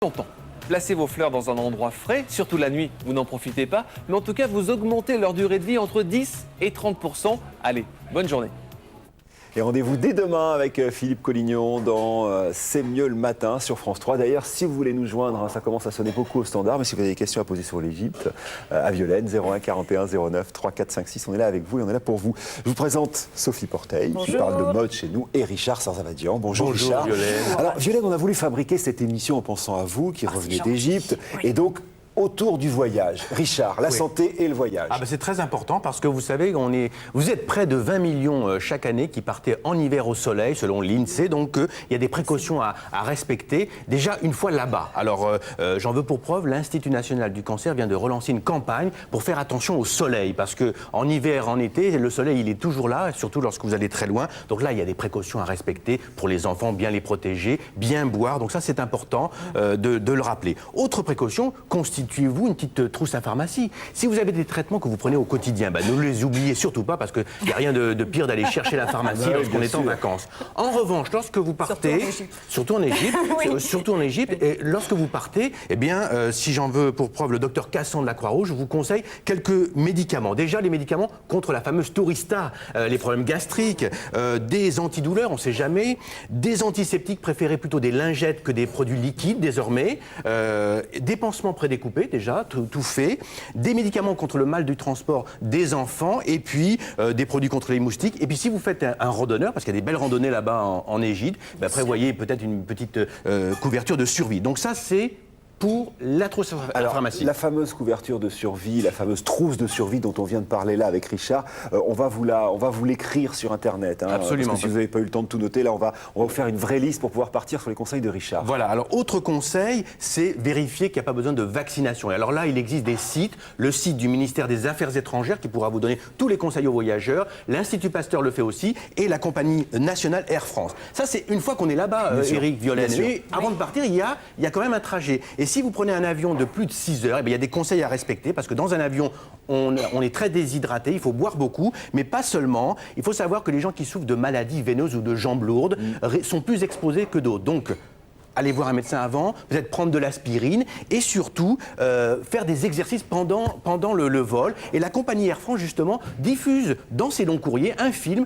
longtemps. Placez vos fleurs dans un endroit frais, surtout la nuit, vous n'en profitez pas, mais en tout cas, vous augmentez leur durée de vie entre 10 et 30%. Allez, bonne journée. Et rendez-vous dès demain avec Philippe Collignon dans C'est mieux le matin sur France 3. D'ailleurs, si vous voulez nous joindre, ça commence à sonner beaucoup au standard, mais si vous avez des questions à poser sur l'Égypte, à Violaine, 01 41 09 34 56, on est là avec vous et on est là pour vous. Je vous présente Sophie Porteil, qui parle de mode chez nous, et Richard Sarzavadian. Bonjour Richard. Violaine. Alors Violaine, on a voulu fabriquer cette émission en pensant à vous, qui revenez d'Égypte, et donc autour du voyage. Richard, la santé et le voyage. C'est très important parce que vous savez, vous êtes près de 20 millions chaque année qui partaient en hiver au soleil, selon l'INSEE. Donc, il y a des précautions à respecter. Déjà, une fois là-bas. Alors, j'en veux pour preuve, l'Institut national du cancer vient de relancer une campagne pour faire attention au soleil. Parce que en hiver, en été, le soleil, il est toujours là, surtout lorsque vous allez très loin. Donc là, il y a des précautions à respecter pour les enfants, bien les protéger, bien boire. Donc ça, c'est important de le rappeler. Autre précaution, constituez-vous une petite trousse à pharmacie. Si vous avez des traitements que vous prenez au quotidien, ne les oubliez surtout pas parce qu'il n'y a rien de pire d'aller chercher la pharmacie lorsqu'on est en vacances. En revanche, lorsque vous partez, surtout en Égypte, et lorsque vous partez, si j'en veux pour preuve le docteur Cassan de la Croix-Rouge, je vous conseille quelques médicaments. Déjà, les médicaments contre la fameuse tourista, les problèmes gastriques, des antidouleurs, on ne sait jamais, des antiseptiques, préférez plutôt des lingettes que des produits liquides désormais, des pansements prédécoupés, déjà, tout fait, des médicaments contre le mal du transport des enfants, et puis des produits contre les moustiques. Et puis si vous faites un randonneur, parce qu'il y a des belles randonnées là-bas en Égypte, prévoyez peut-être une petite couverture de survie. Donc ça, c'est pour la trousse à pharmacie. La fameuse couverture de survie, la fameuse trousse de survie dont on vient de parler là avec Richard, on va vous l'écrire sur Internet. Absolument. Parce que si vous n'avez pas eu le temps de tout noter, là, on va vous faire une vraie liste pour pouvoir partir sur les conseils de Richard. Voilà. Alors, autre conseil, c'est vérifier qu'il n'y a pas besoin de vaccination. Et alors là, il existe des sites. Le site du ministère des Affaires étrangères qui pourra vous donner tous les conseils aux voyageurs. L'Institut Pasteur le fait aussi. Et la compagnie nationale Air France. Ça, c'est une fois qu'on est là-bas, Éric, Violaine. Et avant de partir, il y a quand même un trajet. Et si vous prenez un avion de plus de 6 heures, il y a des conseils à respecter parce que dans un avion, on est très déshydraté, il faut boire beaucoup, mais pas seulement. Il faut savoir que les gens qui souffrent de maladies veineuses ou de jambes lourdes sont plus exposés que d'autres. Donc, allez voir un médecin avant, peut-être prendre de l'aspirine et surtout faire des exercices pendant le vol. Et la compagnie Air France, justement, diffuse dans ses longs courriers un film